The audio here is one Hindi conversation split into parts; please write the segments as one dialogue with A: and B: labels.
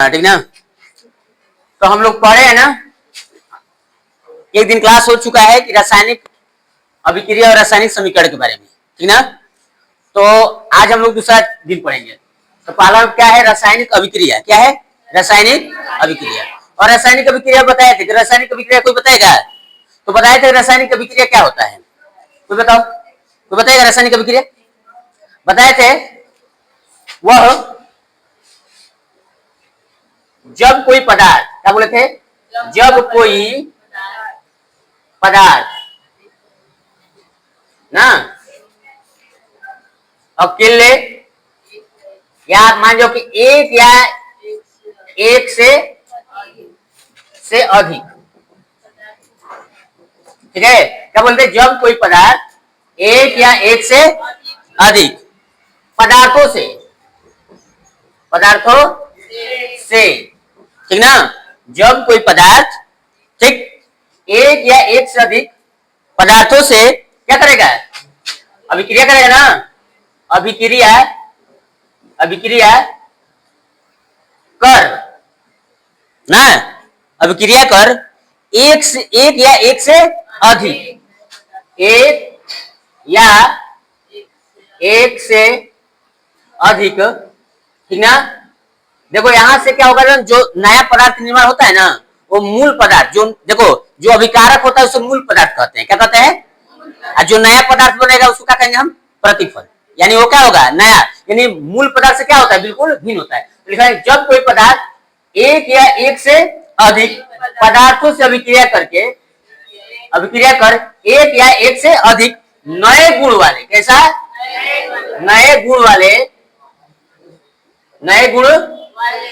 A: ठीक ना। तो हम लोग पढ़े हैं ना, एक दिन क्लास हो चुका है कि रासायनिक अभिक्रिया और रासायनिक समीकरण के बारे में, ठीक ना। तो आज हम लोग दूसरा दिन पढ़ेंगे। तो पहला क्या है? रासायनिक अभिक्रिया। क्या है? रासायनिक अभिक्रिया। और रासायनिक अभिक्रिया बताए थे कि रासायनिक अभिक्रिया कोई बताएगा? तो बताए थे रासायनिक अभिक्रिया क्या होता है, कोई बताओ, कोई बताएगा रासायनिक अभिक्रिया? बताए थे वह जब कोई पदार्थ, क्या बोले थे? जब कोई पदार्थ ना अकेले या आप मान लो कि एक या एक से अधिक, ठीक है। क्या बोलते हैं? जब कोई पदार्थ एक या एक से अधिक पदार्थों से, ठीक ना। जब कोई पदार्थ, ठीक, एक या एक से अधिक पदार्थों से क्या करेगा? अभिक्रिया करेगा ना। अभिक्रिया कर ना, अभिक्रिया कर एक या एक से अधिक, एक या एक से अधिक, ठीक ना। देखो यहां से क्या होगा, जो नया पदार्थ निर्माण होता है ना, वो मूल पदार्थ, जो देखो जो अभिकारक होता है उसे मूल पदार्थ कहते हैं। क्या कहते हैं? और जो नया पदार्थ बनेगा उसको क्या कहेंगे हम? प्रतिफल। यानी वो क्या होगा? नया, यानी मूल पदार्थ से क्या होता है? बिल्कुल भिन्न होता है। तो लिखा है जब कोई पदार्थ एक या एक से अधिक पदार्थों से अभिक्रिया कर एक या एक से अधिक नए गुण वाले, कैसा? नए गुण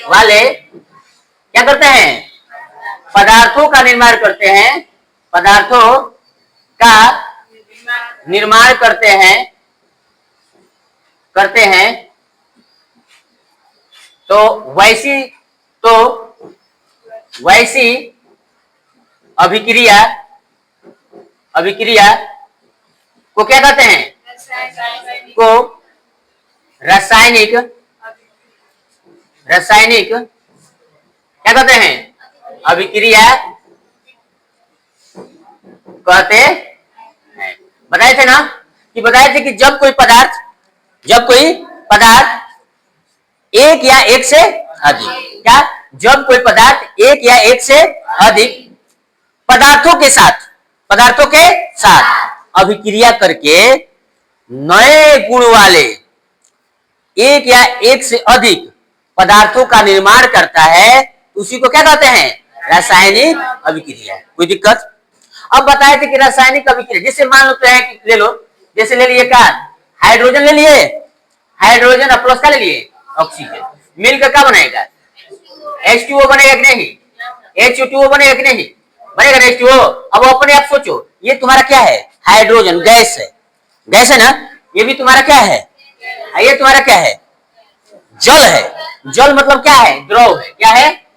A: वाले क्या करते हैं? पदार्थों का निर्माण करते हैं, पदार्थों का निर्माण करते हैं। तो वैसी अभिक्रिया को क्या कहते हैं? को रासायनिक क्या कहते हैं? अभिक्रिया कहते हैं। बताए थे ना कि जब कोई पदार्थ एक या एक से अधिक, क्या? जब कोई पदार्थ एक या एक से अधिक पदार्थों के साथ अभिक्रिया करके नए गुण वाले एक या एक से अधिक पदार्थों का निर्माण करता है, उसी को क्या कहते हैं? रासायनिक अभिक्रिया। कोई दिक्कत? अब बताए थे कि रासायनिक अभिक्रिया, जैसे मान लेते हैं कि ले लो, जैसे ले लिए क्या? हाइड्रोजन ले लिए, हाइड्रोजन और प्लस क्या ले लिए? ऑक्सीजन। मिलकर क्या बनेगा? H2O बनेगा कि नहीं? H2O बनेगा कि नहीं? बनेगा ना H2O। अब अपने आप सोचो, ये तुम्हारा क्या है? हाइड्रोजन, गैस है ना। ये भी तुम्हारा क्या है? ये तुम्हारा क्या है? जल है। जल मतलब क्या है? द्रव है। क्या है?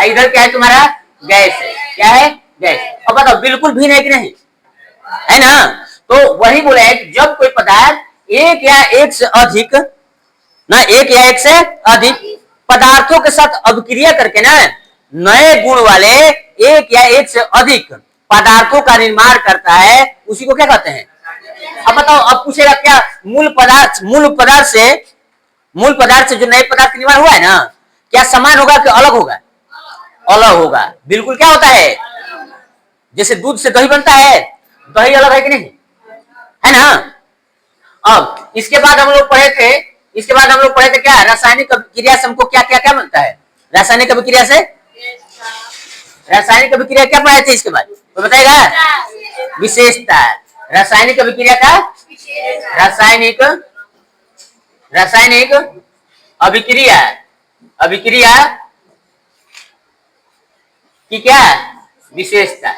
A: इधर क्या है तुम्हारा? गैस है। क्या है? गैस। अब बताओ बिल्कुल भिन्न है कि नहीं? है ना। तो वही बोले है कि जब कोई पदार्थ एक या एक से अधिक ना, एक या एक से अधिक पदार्थों के साथ अभिक्रिया करके ना नए गुण वाले एक या एक से अधिक पदार्थों का निर्माण करता है, उसी को क्या कहते हैं? अब बताओ, अब पूछेगा क्या? मूल पदार्थ से जो नए पदार्थ निर्माण हुआ है ना, क्या समान होगा कि अलग होगा? अलग होगा। बिल्कुल क्या होता है? जैसे दूध से दही बनता है, दही अलग है कि नहीं? है ना। अब इसके बाद हम लोग पढ़े थे क्या? रासायनिक अभिक्रिया से हमको क्या क्या क्या मिलता है? रासायनिक अभिक्रिया क्या पढ़े थे? इसके बाद तो बताएगा विशेषता। रासायनिक अभिक्रिया का रासायनिक अभिक्रिया की क्या? विशेषता।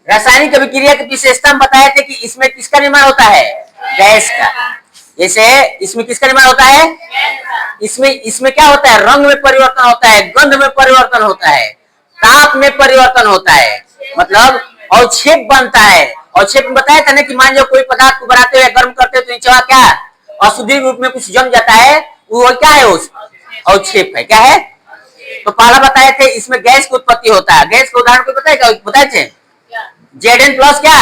A: रासायनिक अभिक्रिया की विशेषता हम बताए थे कि इसमें किसका निर्माण होता है? गैस का। जैसे इसमें किसका निर्माण होता है? इसमें क्या होता है? रंग में परिवर्तन होता है, गंध में परिवर्तन होता है, ताप में परिवर्तन होता है, मतलब अवक्षेप बनता है। अवक्षेप में बताया था ना कि मान लो कोई पदार्थ को बनाते हुए गर्म करते हो तो नीचे क्या अशुद्धि रूप में कुछ जम जाता है, वो क्या है? अवक्षेप है। क्या है? तो पहला बताए थे इसमें गैस की उत्पत्ति होता है। गैस का उदाहरण कोई बताए थे? Zn प्लस क्या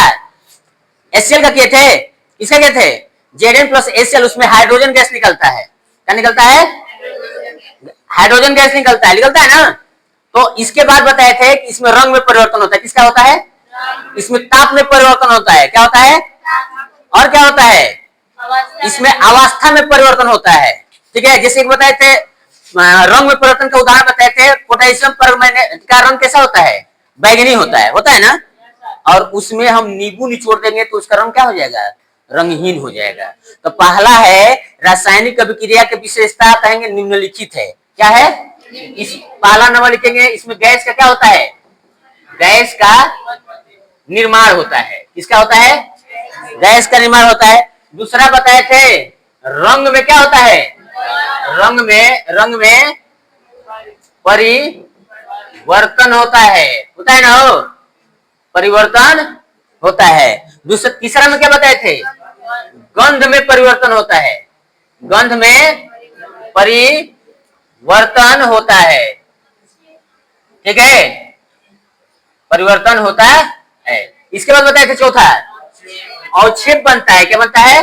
A: HCl का किए थे, इसका क्या थे Zn प्लस HCl, उसमें हाइड्रोजन गैस निकलता है। क्या निकलता है? हाइड्रोजन गैस निकलता है ना। तो इसके बाद बताए थे कि इसमें रंग में परिवर्तन होता है। किसका होता है? इसमें ताप में परिवर्तन होता है। क्या होता है? और क्या होता है? इसमें अवस्था में परिवर्तन होता है। ठीक है, जैसे एक बताए थे रंग में परिवर्तन का उदाहरण बताए थे, पोटेशियम परमैंगनेट का रंग कैसा होता है? बैगनी होता है ना। और उसमें हम नींबू निचोड़ देंगे तो उसका रंग क्या हो जाएगा? रंगहीन हो जाएगा। तो पहला है रासायनिक अभिक्रिया की विशेषता, कहेंगे निम्नलिखित है। क्या है? इस पहला नंबर लिखेंगे, इसमें गैस का क्या होता है? गैस का निर्माण होता है। किसका होता है? गैस का निर्माण होता है। दूसरा बताए थे रंग में क्या होता है? रंग में परिवर्तन होता है ना, हो परिवर्तन होता है। दूसरा तीसरा में क्या बताए थे? गंध में परिवर्तन होता है। गंध में परिवर्तन होता है। ठीक है, परिवर्तन होता है। इसके बाद बताए थे चौथा अवक्षेप बनता है। क्या बनता है?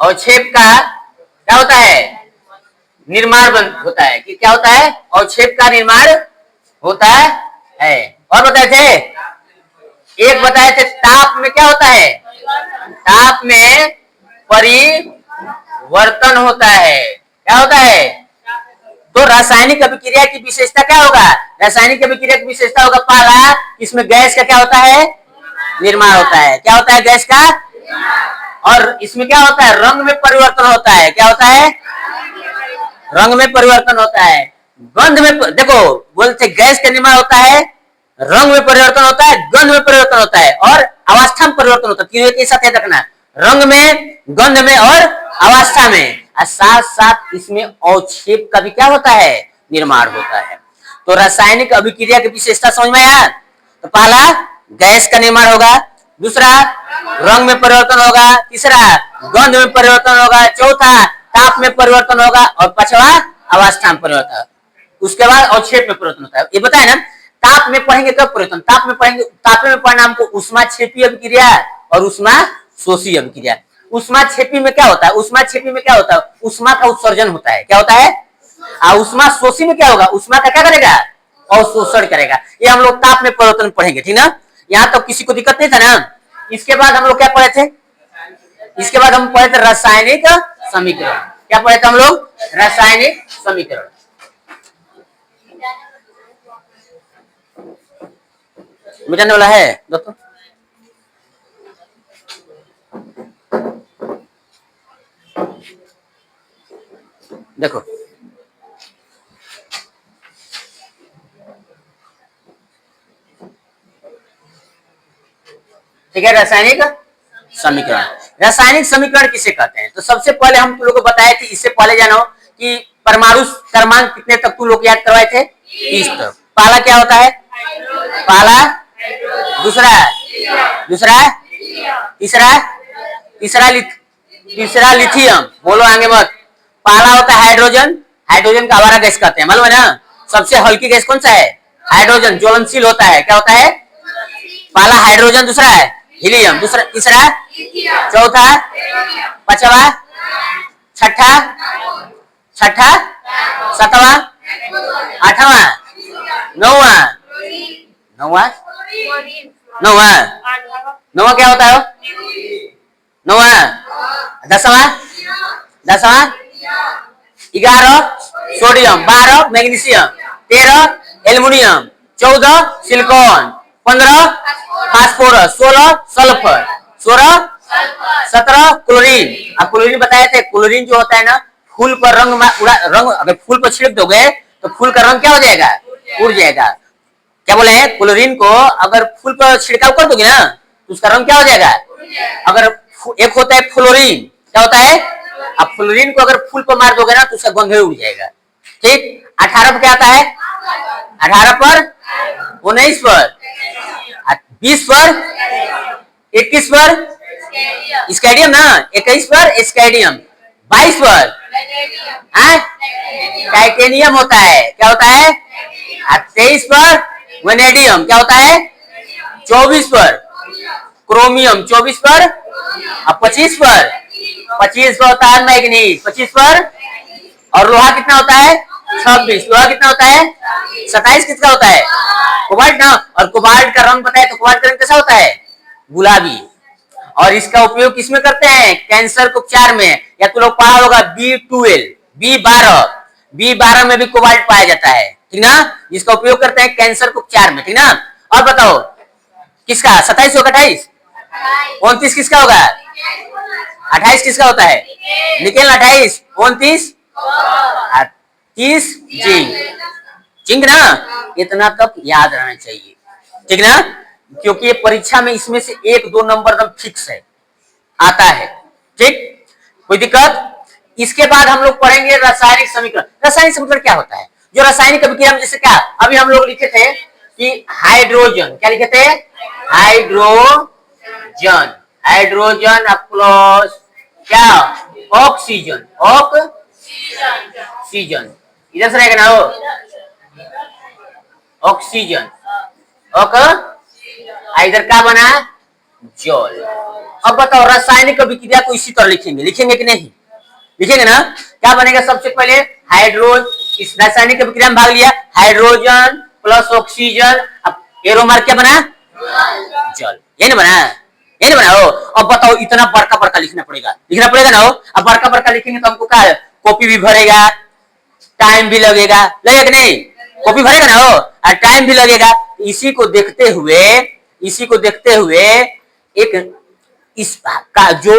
A: अवक्षेप का क्या होता है? निर्माण होता है। कि क्या होता है? अवक्षेप का निर्माण होता है। और बताए थे एक बताए थे ताप में क्या होता है? ताप में परिवर्तन होता है। क्या होता है? तो रासायनिक अभिक्रिया की विशेषता क्या होगा? रासायनिक अभिक्रिया की विशेषता होगा पहला, इसमें गैस का क्या होता है? निर्माण होता है। क्या होता है? गैस का। और इसमें क्या होता है? रंग में परिवर्तन होता है। क्या होता है? रंग में परिवर्तन होता है। गंध में देखो बोलते गैस का निर्माण होता है, रंग में परिवर्तन होता है, गंध में परिवर्तन होता है और अवस्था में परिवर्तन होता है। तीनों एक साथ रखना, रंग में, गंध में और अवस्था में। साथ साथ इसमें अवक्षेप का भी क्या होता है? निर्माण होता है। तो रासायनिक अभिक्रिया की विशेषता समझ में आया? तो पहला गैस का निर्माण होगा, दूसरा रंग में परिवर्तन होगा, तीसरा गंध में परिवर्तन होगा, चौथा ताप में परिवर्तन होगा और पांचवा अवस्था में परिवर्तन। उसके बाद अवक्षेप में परिवर्तन होता है। ये बताए ना, ताप में पढ़ेंगे कब परिवर्तन? ताप में पढ़ेंगे, ताप में पढ़ना हमको उष्माक्षेपी अभिक्रिया और उष्माशोषी अभिक्रिया। उष्माक्षेपी में क्या होता है? उष्माक्षेपी में क्या होता है? उष्मा का उत्सर्जन होता है। क्या होता है? उष्माशोषी में क्या होगा? उष्मा का क्या करेगा? अवशोषण करेगा। ये हम लोग ताप में परिवर्तन पढ़ेंगे। ठीक ना, यहाँ तो किसी को दिक्कत नहीं था ना। इसके बाद हम लोग क्या पढ़े थे? इसके बाद हम पढ़े थे रासायनिक समीकरण। क्या पढ़े थे हम लोग? रासायनिक समीकरण। मिटाने वाला है दोस्तों? देखो ठीक है, रासायनिक समीकरण। रासायनिक समीकरण किसे कहते हैं? तो सबसे पहले हम तुम लोग को बताए थे, इससे पहले जानो कि परमाणु क्रमांक कितने तक तुम लोग याद करवाए थे? 30 तक। पहला क्या होता है? पहला, दूसरा, तीसरा लिथियम। बोलो आगे मत। पहला होता है हाइड्रोजन, हाइड्रोजन का आवारा गैस कहते हैं, मालूम है ना। सबसे हल्की गैस कौन सा है? हाइड्रोजन, ज्वलनशील होता है। क्या होता है? पहला हाइड्रोजन, दूसरा है हीलियम, दूसरा, तीसरा, चौथा, पांचवा, छठा, सातवां, आठवां, नौवां क्या होता है? दसवां, 11 sodium, 12 magnesium, 13 aluminium, 14 silicon, 15 phosphorus, 16 sulphur, 16 17 chlorine. अब क्लोरीन बताए थे, क्लोरीन जो होता है ना, फूल पर रंग अगर फूल पर छिड़क दोगे तो फूल का रंग क्या हो जाएगा? उड़ जाएगा। क्या बोले हैं? क्लोरीन को अगर फूल पर छिड़काव कर दोगे ना तो उसका रंग क्या हो जाएगा? अगर एक होता है फ्लोरीन, क्या होता है? अब फ्लोरीन को अगर फूल पर मार दोगे ना तो उसका गंध उड़ जाएगा। ठीक। 18 पर क्या आता है? 18 पर, 19 पर, 20 पर, 21 पर, स्केडियम ना, 21 पर स्केडियम, 22 पर टाइटेनियम होता है, क्या होता है? 23 पर वेनेडियम, क्या होता है? 24 पर क्रोमियम, 24 पर अब 25 पर होता है मैग्नीज, 25 पर। और लोहा कितना होता है? 26। लोहा कितना होता है? 27 किसका होता है? कोबाल्ट ना। और कोबाल्ट का रंग पता है? तो कोबाल्ट का रंग कैसा होता है? गुलाबी। और इसका उपयोग किसमें करते हैं? कैंसर के उपचार में। या तो लोग पढ़ा होगा B12, B12 में भी कोबाल्ट पाया जाता है, ठीक ना, जिसका उपयोग करते हैं कैंसर के उपचार में, ठीक ना। और बताओ किसका 27 होगा? 28, 29 किसका होगा? 28 किसका होता है? निकेल। 28, 29, 30 जिंक ना। इतना तक याद रहना चाहिए, ठीक ना, क्योंकि ये परीक्षा में इसमें से 1-2 नंबर एकदम फिक्स है, आता है, ठीक, कोई दिक्कत? इसके बाद हम लोग पढ़ेंगे रासायनिक समीकरण। रासायनिक समीकरण क्या होता है? जो रासायनिक अभिक्रिया में, जैसे क्या अभी हम लोग लिखे थे कि हाइड्रोजन, क्या लिखे थे? हाइड्रोजन, हाइड्रोजन प्लस क्या? ऑक्सीजन, ऑक्सीजन, इधर से रहेगा ना वो, ऑक्सीजन, इधर क्या बना? जल। अब बताओ रासायनिक अभिक्रिया को इसी तरह लिखेंगे, लिखेंगे कि नहीं? लिखेंगे ना। क्या बनेगा? सबसे पहले इस रासायनिक अभिक्रिया में भाग लिया, हाइड्रोजन प्लस ऑक्सीजन, अब एरो मार्क क्या बना? जल। ये ना बना, ये ना बना हो। अब बताओ इतना बड़का बड़का लिखना पड़ेगा ना हो। अब बड़का बड़का लिखेंगे तो हमको क्या है? कॉपी भी भरेगा, टाइम भी लगेगा कि नहीं? कॉपी भरेगा ना हो और टाइम भी लगेगा। इसी को देखते हुए एक इस का जो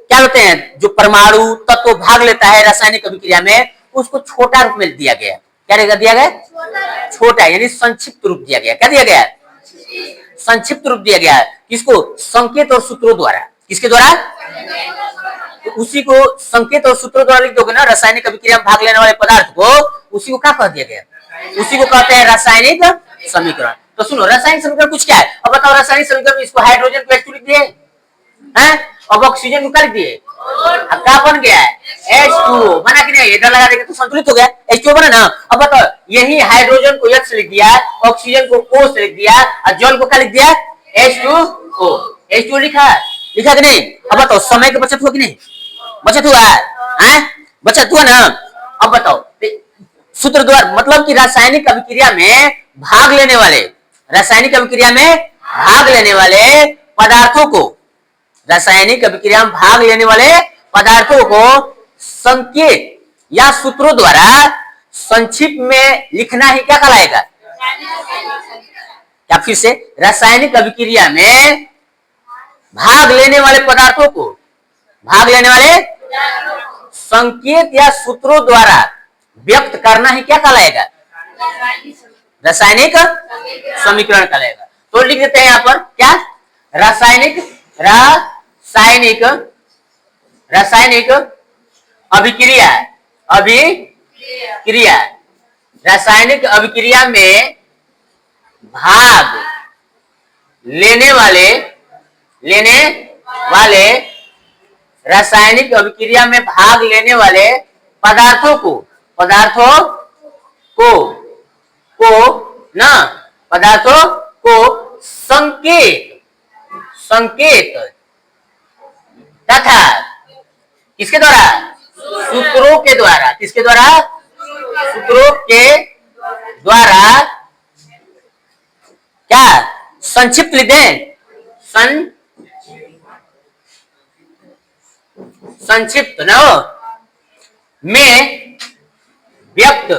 A: क्या होते हैं, जो परमाणु तत्व भाग लेता है रासायनिक अभिक्रिया में, उसको छोटा रूप में दिया गया। क्या दिया गया? छोटा, यानी संक्षिप्त रूप दिया गया। क्या दिया गया? संक्षिप्त रूप दिया गया। किसको? संकेत और सूत्रों द्वारा। किसके द्वारा? तो उसी को संकेत और सूत्रों द्वारा लिख दोगे ना, रासायनिक अभिक्रिया में भाग लेने वाले पदार्थ को, उसी को क्या कह दिया गया? उसी को कहते हैं रासायनिक समीकरण। तो सुनो, रासायनिक समीकरण कुछ क्या है? अब बताओ रासायनिक समीकरण में इसको हाइड्रोजन को H2 लिख दिए हैं, अब ऑक्सीजन को क्या लिख दिए? अब क्या बन गया है? H2O बना कि नहीं? इधर लगा देंगे तो संतुलित हो गया, H2O बना ना। अब बताओ यही हाइड्रोजन को X लिख दिया, ऑक्सीजन को O से लिख दिया और जल को क्या लिख दिया? H2O। H2O लिखा कि नहीं? अब बताओ समय की बचत हुआ कि नहीं? बचत हुआ है, बचत हुआ ना। अब बताओ सूत्र द्वारा, मतलब कि रासायनिक अभिक्रिया में भाग लेने वाले पदार्थों को, रासायनिक अभिक्रिया में भाग लेने वाले पदार्थों को संकेत या सूत्रों द्वारा संक्षिप्त में लिखना ही क्या कहलाएगा? क्या फिर से? रासायनिक अभिक्रिया में भाग लेने वाले पदार्थों को, संकेत या सूत्रों द्वारा व्यक्त करना ही क्या कहलाएगा? रासायनिक समीकरण कहलाएगा। तो लिख देते हैं यहां पर क्या? रासायनिक अभिक्रिया, रासायनिक अभिक्रिया में भाग लेने वाले रासायनिक अभिक्रिया में भाग लेने वाले पदार्थों को संकेत तथा किसके द्वारा? सूत्रों के द्वारा। किसके द्वारा? सूत्रों के द्वारा क्या संक्षिप्त लिख दें? संक्षिप्त न में व्यक्त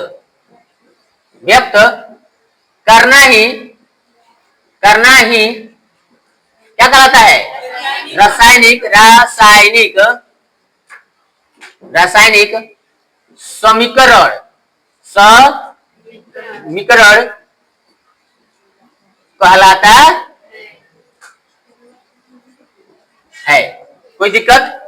A: करना ही क्या कहलाता है? रासायनिक समीकरण कहलाता है। कोई दिक्कत?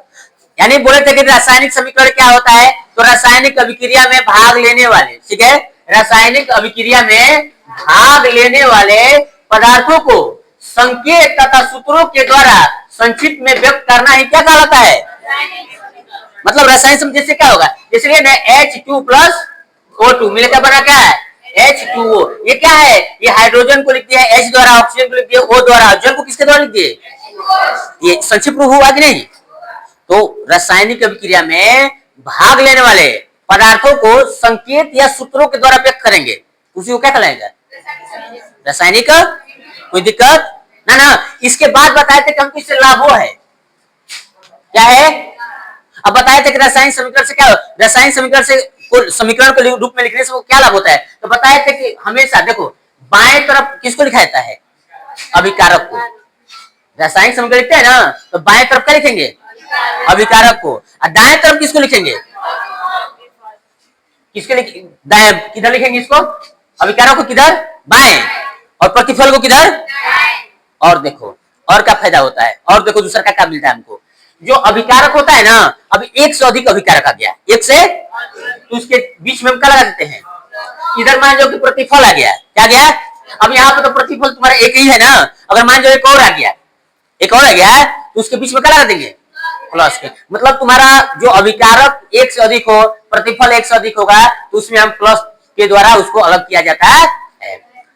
A: यानी बोले थे कि रासायनिक समीकरण क्या होता है? तो रासायनिक अभिक्रिया में भाग लेने वाले, ठीक है, रासायनिक अभिक्रिया में भाग लेने वाले पदार्थों को संकेत तथा सूत्रों के द्वारा संक्षिप्त में व्यक्त करना ही क्या कहलाता है? मतलब रासायनिक समीकरण जैसे क्या होगा, जैसे ना H2 प्लस O2 मिलकर बना क्या है? H2O। ये क्या है? ये हाइड्रोजन को लिख दिया है H द्वारा, ऑक्सीजन को लिख दिया O द्वारा, जल को किसके द्वारा लिख दिए? ये संक्षिप्त रूप हुआ कि नहीं? तो रासायनिक अभिक्रिया में भाग लेने वाले पदार्थों को संकेत या सूत्रों के द्वारा व्यक्त करेंगे, उसी को क्या कहलाएगा? रासायनिक। कोई दिक्कत ना ना। इसके बाद बताए थे कि हमको इससे लाभ वो है क्या है? अब बताए थे कि रासायनिक समीकरण से क्या, रासायनिक समीकरण से समीकरण को रूप में लिखने से वो क्या लाभ होता है? तो बताए थे कि हमेशा देखो बाएं तरफ किसको लिखा जाता है? अभिकारक को। रासायनिक समीकरण लिखते हैं ना, तो बाएं तरफ क्या लिखेंगे? अभिकारक को। और दाएं तरफ किसको लिखेंगे? किसके दाएं किधर लिखेंगे इसको? अभिकारक को किधर? बाएं। और प्रतिफल को किधर? और देखो और क्या फायदा होता है, और देखो दूसरा क्या मिलता है हमको। जो अभिकारक होता है ना, अभी एक से अधिक अभिकारक आ गया, एक से, तो उसके बीच में हम क्या लगा देते हैं? इधर मान लो कि प्रतिफल आ गया, क्या गया? अब यहाँ पे तो प्रतिफल तुम्हारा एक ही है ना, अगर मान लो एक और आ गया, एक और आ गया, तो उसके बीच में क्या लगा देंगे? प्लस के। मतलब तुम्हारा जो अभिकारक एक से अधिक हो, प्रतिफल एक से अधिक होगा, तो उसमें हम प्लस के द्वारा उसको अलग किया जाता है।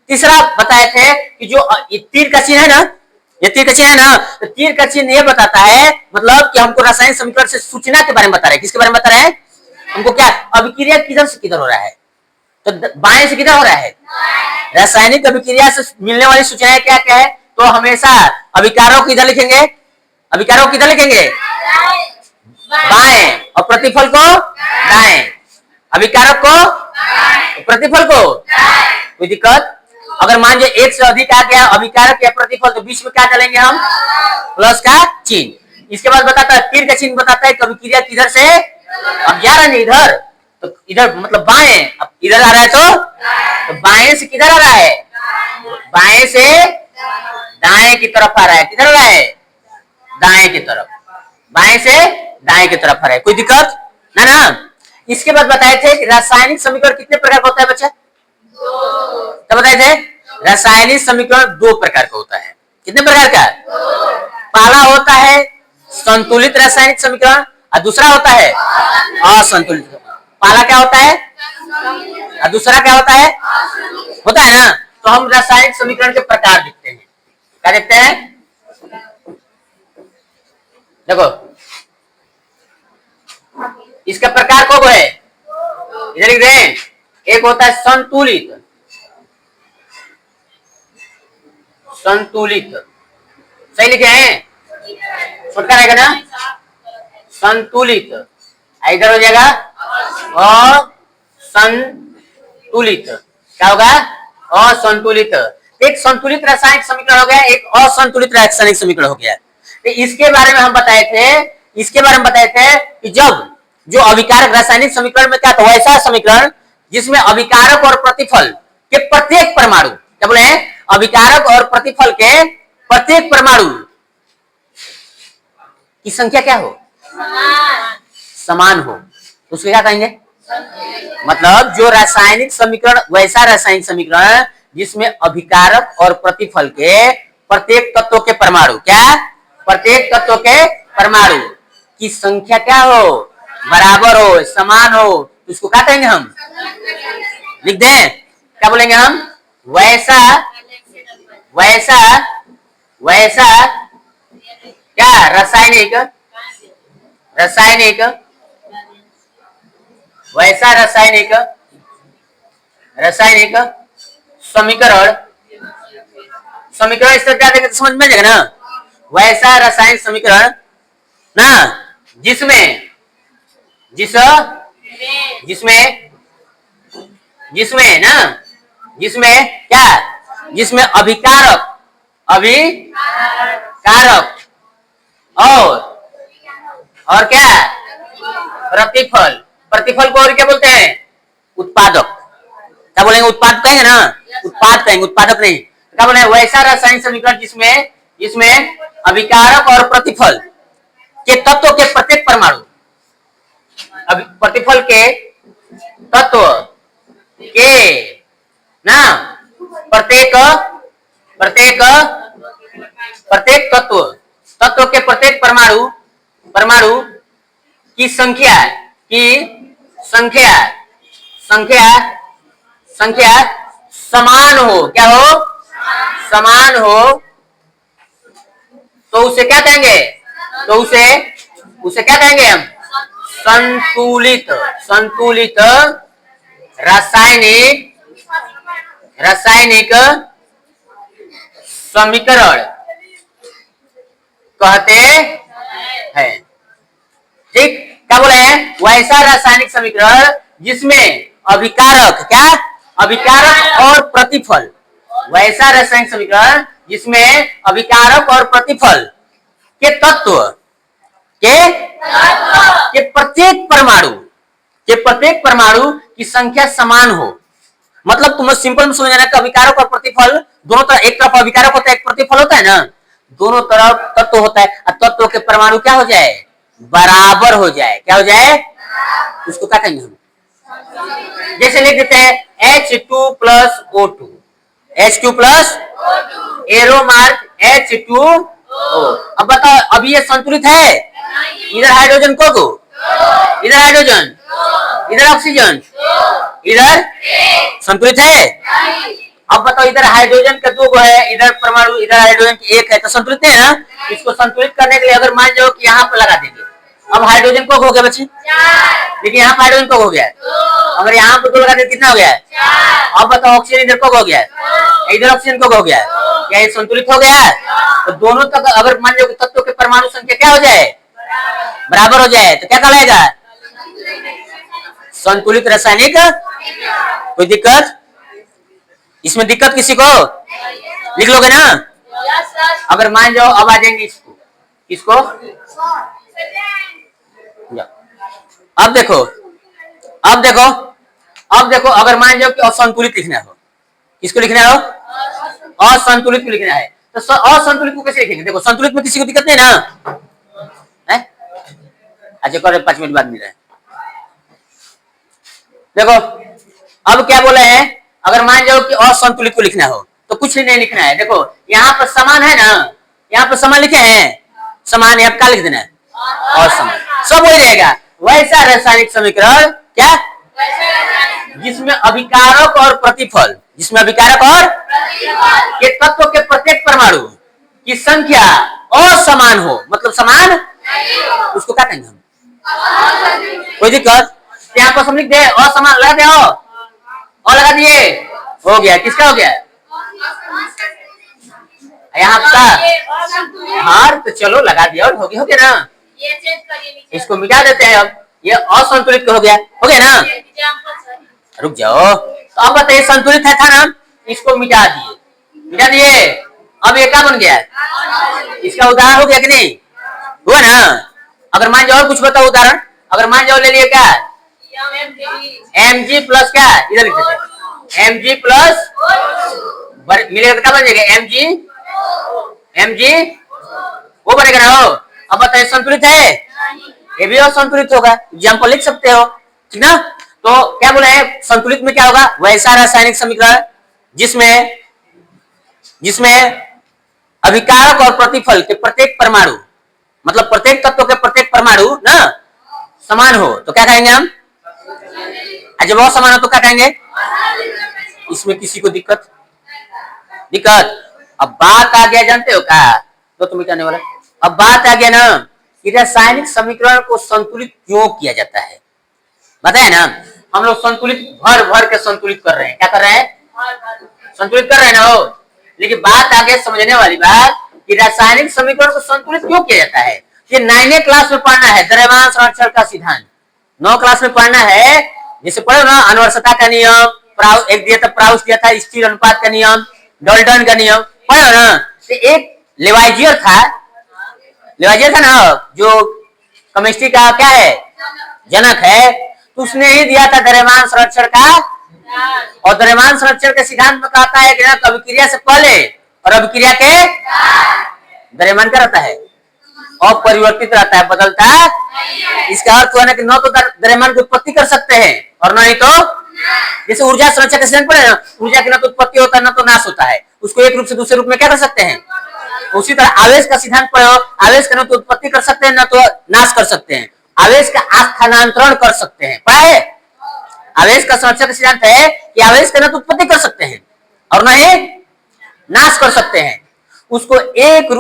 A: तीसरा बताए थे कि जो तीर का चिन्ह है ना, ये तीर का चिन्ह है ना, तो तीर का चिन्ह ये बताता है मतलब कि हमको रासायनिक समीकरण से सूचना के बारे में बता रहे हैं। किसके बारे में बता रहे हैं? हमको क्या अभिक्रिया किधर से किधर हो रहा है, तो बाएं से किधर हो रहा है? रासायनिक अभिक्रिया से मिलने वाली सूचनाएं क्या क्या है? तो हमेशा अभिकारक को इधर लिखेंगे, अभिकारक को किधर लिखेंगे? बाएं। और प्रतिफल को दाएं। अभिकारक को, प्रतिफल को। कोई दिक्कत? अगर मान लीजिए एक से अधिक आ गया अभिकारक या प्रतिफल, तो बीच में क्या डालेंगे हम? प्लस का चिन्ह। इसके बाद बताता है तीर का चिन्ह बताता है कभी क्रिया किधर से, अब जा रहा है इधर, तो इधर मतलब बाएं, अब इधर आ रहा है तो बाएं से किधर आ रहा है? बाएं से दाएं की तरफ आ रहा है। किधर आ रहा है? दाएं की तरफ। बाएं से दाएं की तरफ आ रहा है। कोई दिक्कत ना ना। इसके बाद बताए थे कि रासायनिक समीकरण कितने प्रकार का होता है बच्चा? तो बताए थे रासायनिक समीकरण दो प्रकार का होता है। कितने प्रकार का? पहला होता है संतुलित रासायनिक समीकरण और दूसरा होता है असंतुलित। पहला क्या होता है और दूसरा क्या होता है? होता है ना। तो हम रासायनिक समीकरण के प्रकार देखते हैं। क्या देखते हैं? देखो इसका प्रकार कौन है, इधर लिख दें। एक होता है संतुलित, संतुलित सही लिखे हैं, छोटका रहेगा ना, संतुलित। इधर हो जाएगा असंतुलित। क्या होगा? असंतुलित। एक संतुलित रासायनिक समीकरण हो गया, एक असंतुलित रासायनिक समीकरण हो गया। तो इसके बारे में हम बताए थे, इसके बारे में बताए थे कि जब जो अभिकारक रासायनिक समीकरण में क्या था, वैसा समीकरण जिसमें अभिकारक और प्रतिफल के प्रत्येक परमाणु, क्या बोले हैं? अभिकारक और प्रतिफल के प्रत्येक परमाणु की संख्या क्या हो? समान हो। तो उसको क्या कहेंगे? मतलब जो रासायनिक समीकरण, वैसा रासायनिक समीकरण जिसमें अभिकारक और प्रतिफल के प्रत्येक तत्वों के परमाणु, क्या? प्रत्येक तत्वों के परमाणु की संख्या क्या हो? बराबर हो, समान हो। तो उसको क्या कहेंगे हम? लिख दें। क्या बोलेंगे हम? वैसा, वैसा, वैसा क्या? रासायनिक, रासायनिक, वैसा रासायनिक, रासायनिक समीकरण, समीकरण इस तरह देखें तो समझ में जाएगा ना। वैसा रासायनिक समीकरण ना जिसमें जिसमें जिसमें ना जिसमें क्या? जिसमें अभिकारक, अभिकारक और क्या? प्रतिफल। प्रतिफल को और क्या बोलते हैं? उत्पादक। क्या बोलेंगे? उत्पाद कहेंगे ना, उत्पाद कहेंगे, उत्पादक नहीं। क्या बोले? वैसा रासायनिक समीकरण जिसमें अभिकारक और प्रतिफल के तत्व के प्रत्येक परमाणु, प्रतिफल के तत्व के ना प्रत्येक प्रत्येक प्रत्येक तत्व तत्व के प्रत्येक परमाणु परमाणु की संख्या संख्या संख्या समान हो। क्या हो? समान हो। तो उसे क्या कहेंगे? तो उसे क्या कहेंगे हम? संतुलित संतुलित रासायनिक समीकरण कहते हैं। ठीक, क्या बोले हैं? वैसा रासायनिक समीकरण जिसमें अभिकारक अभिकारक और प्रतिफल, वैसा रासायनिक समीकरण जिसमें अभिकारक और प्रतिफल के तत्व के प्रत्येक परमाणु की संख्या समान हो। मतलब तुम्हें सिंपल में समझ आना कि अभिकारक और प्रतिफल दोनों तरफ, एक तरफ अभिकारक होता है, एक प्रतिफल होता है ना, दोनों तरफ तत्व होता है। तत्व के परमाणु क्या हो जाए? बराबर हो जाए। क्या हो जाए? उसको क्या कहेंगे हम? जैसे लिख देते हैं H2 plus O2, H2 plus arrow mark H2O। अब बताओ, अभी ये संतुलित है? इधर हाइड्रोजन को दो, इधर हाइड्रोजन, इधर ऑक्सीजन, इधर संतुलित है? अब बताओ, इधर हाइड्रोजन का 2 है, इधर परमाणु, इधर हाइड्रोजन की 1 है, तो संतुलित है ना? इसको संतुलित करने के लिए अगर मान जाओ कि यहाँ पर लगा देंगे, अब हाइड्रोजन को हो गया बच्चे, लेकिन यहाँ पर हाइड्रोजन को हो गया, अगर यहाँ पर 2 लगा देते कितना हो गया? अब बताओ, ऑक्सीजन इधर को हो गया, इधर ऑक्सीजन को हो गया, क्या ये संतुलित हो गया? तो दोनों तक अगर मान लो तत्वों के परमाणु संख्या क्या हो जाए? बराबर हो जाए, तो क्या कहलाएगा? संतुलित रासायनिक। कोई दिक्कत इसमें? दिक्कत किसी को? लिख लोगे ना? अगर मान जाओ, अब आ जाएंगे इसको अब देखो अगर मान जाओ कि असंतुलित लिखना हो, किसको लिखना हो? असंतुलित को लिखना है। तो असंतुलित को कैसे लिखेंगे? देखो, संतुलित में किसी को दिक्कत नहीं ना है? अच्छा, करो 5 मिनट बाद मिल रहा है। देखो, अब क्या बोले हैं? अगर मान जाओ कि असंतुलित को लिखना हो तो कुछ नहीं लिखना है। देखो, यहाँ पर समान है ना, यहाँ पर समान लिखे हैं, समान, यहाँ क्या लिख देना है? असमान, सब हो जाएगा। वैसा रासायनिक समीकरण क्या? जिसमें अभिकारक और प्रतिफल, के तत्व के प्रत्येक परमाणु की संख्या असमान हो, मतलब समान, उसको क्या कहेंगे हम? कोई दिक्कत? यहाँ पर लिख दे, असमान लगा दे, और लगा दिए, हो गया। किसका हो गया? यहाँ का। हाँ, तो चलो लगा दिया और हो गया ना। इसको मिटा देते हैं। अब ये असंतुलित हो गया ना? रुक जाओ, तो अब बताइए, संतुलित है था ना, इसको मिटा दिए, अब ये क्या बन गया? इसका उदाहरण हो गया कि नहीं? हुआ ना? अगर मान जाओ, और कुछ बताओ उदाहरण। अगर मान जाओ ले लिए क्या? Mg प्लस क्या? इधर लिख देते हैं Mg प्लस मिलेगा तो क्या बन जाएगा? Mg वो बनेगा ना? हो, अब बताइए, संतुलित है? ये भी असंतुलित होगा। एग्जाम्पल लिख सकते हो, ठीक ना? तो क्या बोले हैं? संतुलित में क्या होगा? वैसा रासायनिक समीकरण जिसमें अभिकारक और प्रतिफल के प्रत्येक परमाणु, मतलब प्रत्येक तत्व के प्रत्येक परमाणु ना समान हो, तो क्या कहेंगे हम? जब वो समान हो तो क्या कहेंगे? इसमें किसी को दिक्कत? अब बात आ गया, जानते हो क्या? तो तुम मिटाने वाला। अब बात आ गया ना कि रासायनिक समीकरण को संतुलित क्यों किया जाता है। बताए ना, हम लोग संतुलित भर के संतुलित कर रहे हैं। क्या कर रहे हैं? संतुलित कर रहे हैं ना। हो, लेकिन बात आगे समझने वाली बात कि रासायनिक समीकरण को संतुलित क्यों किया जाता है। ये 9वीं क्लास में पढ़ना है, द्रव्यमान संरक्षण का सिद्धांत 9 क्लास में पढ़ना है। जैसे पढ़ो ना, अनुवर्तता का नियम, एक दिया था प्राउस दिया था, स्टील अनुपात का नियम, डाल्टन का नियम पढ़ो ना। तो एक लेवाइजियर था ना, जो केमिस्ट्री का क्या है? जनक है। तो उसने ही दिया था द्रव्यमान संरक्षण का, और द्रव्यमान संरक्षण के सिद्धांत में कहता है कि अभिक्रिया से पहले और अभिक्रिया के द्रव्यमान क्या रहता है? अपरिवर्तित रहता है, बदलता है। इसका अर्थ हुआ ना कि न तो द्रव्यमान की उत्पत्ति कर सकते हैं और न ही तो, जैसे ऊर्जा संरक्षण का सिद्धांत पढ़े ना, ऊर्जा की न तो उत्पत्ति होता है न तो नाश होता है, उसको एक रूप से दूसरे रूप में क्या कर सकते हैं? उसी तरह आवेश का सिद्धांत पढ़ो, आवेश का न तो उत्पत्ति कर सकते हैं न तो नाश कर सकते हैं, आवेश का स्थानांतरण कर सकते हैं। पढ़ा है? आवेश का संरक्षण का सिद्धांत है कि आवेश का न तो उत्पत्ति कर सकते हैं और न ही नाश कर सकते हैं। उसको एक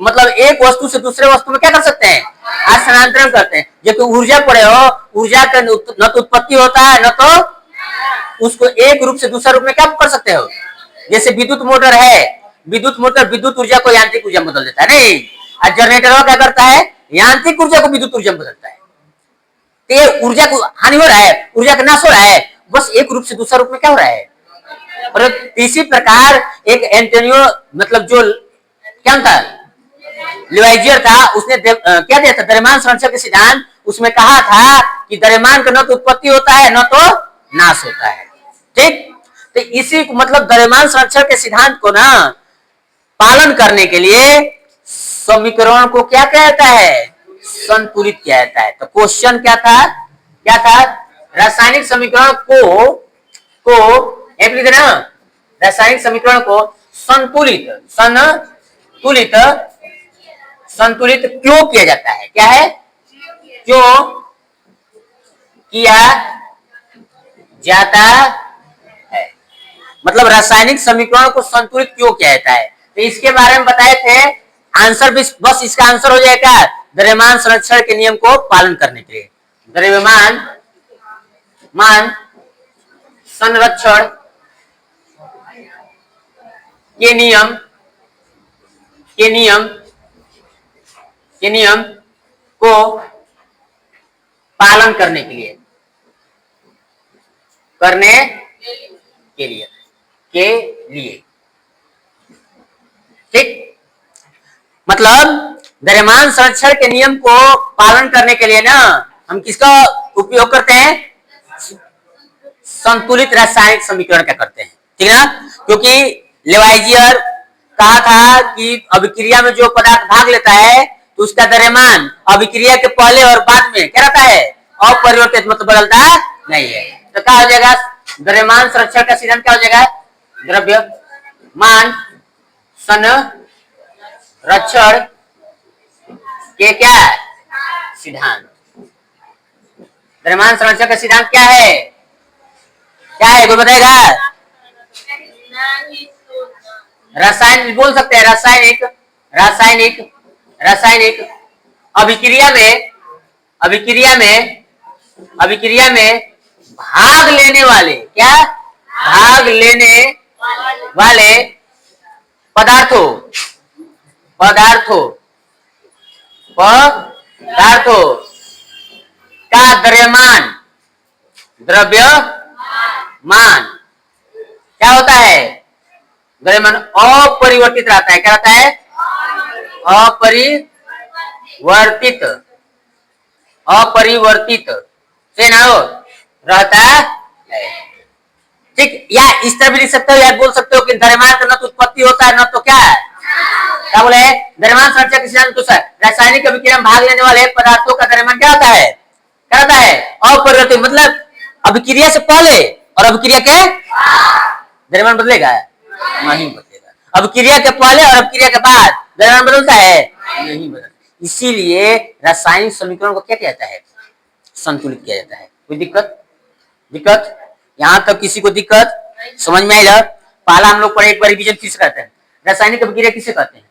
A: मतलब एक वस्तु से दूसरे वस्तु में क्या कर सकते हैं? स्थानांतरण करते हैं। जबकि ऊर्जा पढ़े हो, ऊर्जा का न तो उत्पत्ति होता है न तो उसको एक रूप से दूसरे रूप में क्या कर सकते हो? जैसे विद्युत मोटर है, विद्युत मोटर विद्युत ऊर्जा को यांत्रिक ऊर्जा में बदल देता है, नहीं? और जनरेटर क्या करता है? यांत्रिक ऊर्जा को विद्युत ऊर्जा में बदलता है। तो ये ऊर्जा को हानि हो रहा है, ऊर्जा का नाश हो रहा है, बस एक रूप से दूसरा रूप में क्या हो रहा है? और इसी प्रकार एक एंटोनियो मतलब जो क्या था, लिवाइजियर था, उसने क्या दिया था? द्रव्यमान संरक्षण के सिद्धांत। उसमें कहा था कि द्रव्यमान का न तो उत्पत्ति होता है न तो नाश होता है। ठीक, तो इसी मतलब द्रव्यमान संरक्षण के सिद्धांत को ना पालन करने के लिए समीकरण को क्या कहता है? संतुलित किया जाता है। तो क्वेश्चन क्या था? क्या था? रासायनिक समीकरण को लिख देना, रासायनिक समीकरण को संतुलित क्यों किया जाता है? क्या है? क्यों किया जाता है? मतलब रासायनिक समीकरण को संतुलित क्यों किया जाता है? तो इसके बारे में बताए थे। आंसर भी बस इसका आंसर हो जाएगा द्रव्यमान संरक्षण के नियम को पालन करने के लिए। द्रव्यमान संरक्षण के नियम को पालन करने के लिए ठीक, मतलब द्रव्यमान संरक्षण के नियम को पालन करने के लिए ना हम किसका उपयोग करते हैं? संतुलित रासायनिक समीकरण का करते हैं। ठीक है ना? क्योंकि लेवाइजियर कहा था कि अभिक्रिया में जो पदार्थ भाग लेता है तो उसका द्रव्यमान अभिक्रिया के पहले और बाद में क्या रहता है? अपरिवर्तित, मतलब बदलता नहीं है। तो क्या हो जाएगा? द्रव्यमान संरक्षण का सिद्धांत क्या हो जाएगा? द्रव्यमान संरक्षण के क्या सिद्धांत? द्रव्यमान संरक्षण का सिद्धांत क्या है? क्या है? कोई बताएगा? रासायनिक बोल सकते हैं, रासायनिक अभिक्रिया में भाग लेने वाले पदार्थों का द्रव्यमान क्या होता है? द्रव्यमान अपरिवर्तित रहता है। क्या रहता है? अपरिवर्तित से ना हो रहता है। ठीक, या इस तरह भी लिख सकते हो, या बोल सकते हो कि द्रव्यमान का न तो उत्पत्ति होता है न तो क्या है? क्या बोले? द्रव्यमान संरक्षण के सिद्धांत अनुसार रासायनिक अभिक्रिया में भाग लेने वाले पदार्थों का द्रव्यमान क्या होता है? क्या होता है? अपरिवर्तित, मतलब अभिक्रिया से पहले और अभिक्रिया के द्रव्यमान बदलेगा? नहीं बदलेगा। अभिक्रिया के पहले और अभिक्रिया के बाद द्रव्यमान बदलता है? नहीं बदलता। इसीलिए रासायनिक समीकरण को क्या किया जाता है? संतुलित किया जाता है। कोई दिक्कत यहां तक किसी को दिक्कत समझ में आएगा? पहला हम लोग पर एक बार रिवीजन फिर से करते हैं। रासायनिक अभिक्रिया किसे कहते हैं?